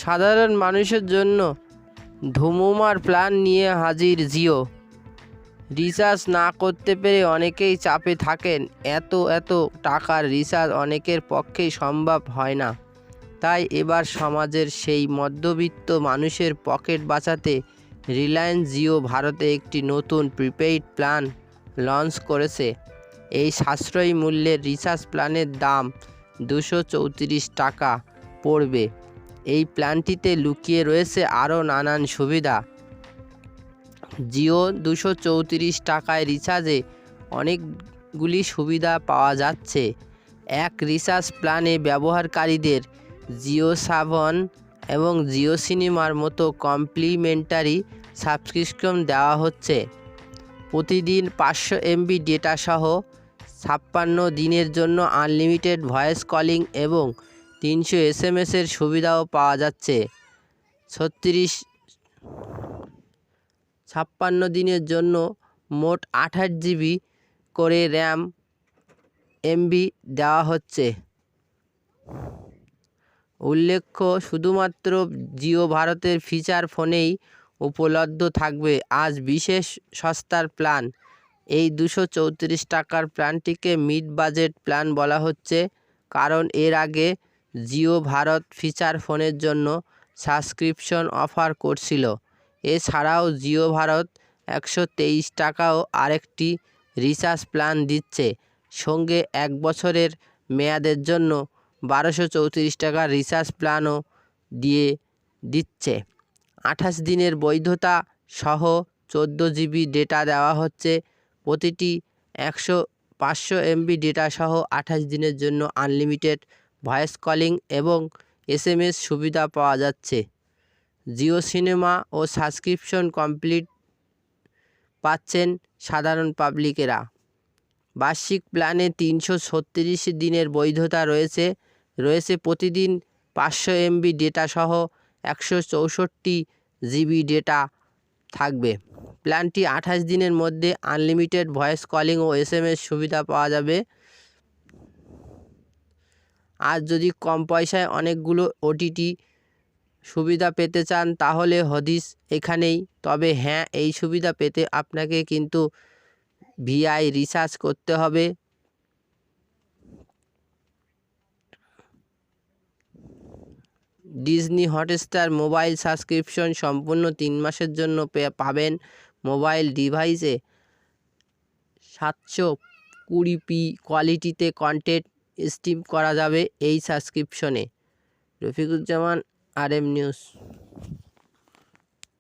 সাধারণ মানুষের জন্য ধুমুমার প্ল্যান নিয়ে হাজির জিও। রিচার্জ না করতে পেরে অনেকেই চাপে থাকেন। এত টাকার রিচার্জ অনেকের পক্ষেই সম্ভব হয় না। তাই এবার সমাজের সেই মধ্যবিত্ত মানুষের পকেট বাঁচাতে রিলায়েন্স জিও ভারতে একটি নতুন প্রিপেইড প্ল্যান লঞ্চ করেছে। এই সাশ্রয়ী মূল্যের রিচার্জ প্ল্যানের দাম 234 টাকা পড়বে। এই প্ল্যানটিতে লুকিয়ে রয়েছে আরও নানান সুবিধা। জিও 234 টাকায় রিচার্জে অনেকগুলি সুবিধা পাওয়া যাচ্ছে। এক রিচার্জ প্ল্যানে ব্যবহারকারীদের জিও সাবন এবং জিও সিনেমার মতো কমপ্লিমেন্টারি সাবস্ক্রিপশন দেওয়া হচ্ছে। প্রতিদিন 500 MB ডেটা সহ 56 দিনের জন্য আনলিমিটেড ভয়েস কলিং এবং 300 SMS-এর সুবিধাও পাওয়া যাচ্ছে। 56 দিনের জন্য মোট 28 GB করে র্যাম এমবি দেওয়া হচ্ছে। উল্লেখ্য, শুধুমাত্র জিও ভারতের ফিচার ফোনেই উপলব্ধ থাকবে আজ বিশেষ সস্তার প্ল্যান। এই 234 টাকার প্ল্যানটিকে মিড বাজেট প্ল্যান বলা হচ্ছে, কারণ এর আগে জিও ভারত ফিচার ফোনের জন্য সাবস্ক্রিপশন অফার করছিল। এছাড়াও জিও ভারত 123 টাকাও আরেকটি রিচার্জ প্ল্যান দিচ্ছে। সঙ্গে 1 বছরের মেয়াদের জন্য 1234 টাকার রিচার্জ প্ল্যানও দিচ্ছে। 28 দিনের বৈধতা সহ 14 GB ডেটা দেওয়া হচ্ছে। প্রতিটি 500 MB ডেটা সহ 28 দিনের জন্য আনলিমিটেড ভয়েস কলিং এবং SMS সুবিধা পাওয়া যাচ্ছে। জিও সিনেমা ও সাবস্ক্রিপশন কমপ্লিট পাচ্ছেন সাধারণ পাবলিকেরা। বার্ষিক প্ল্যানে 336 দিনের বৈধতা রয়েছে প্রতিদিন 500 MB ডেটা সহ 164 GB ডেটা থাকবে। প্ল্যানটি 28 দিনের মধ্যে আনলিমিটেড ভয়েস কলিং ও SMS সুবিধা পাওয়া যাবে। আর যদি কম পয়সায় অনেকগুলো OTT সুবিধা পেতে চান তাহলে হদিস এখানেই। তবে হ্যাঁ, এই সুবিধা পেতে আপনাকে কিন্তু VI রিচার্জ করতে হবে। ডিজনি হটস্টার মোবাইল সাবস্ক্রিপশন সম্পূর্ণ 3 মাসের জন্য পাবেন। মোবাইল ডিভাইসে 720p কোয়ালিটিতে কন্টেন্ট স্ট্রিম করা যাবে এই সাবস্ক্রিপশনে। Rafiquzzaman, RM news.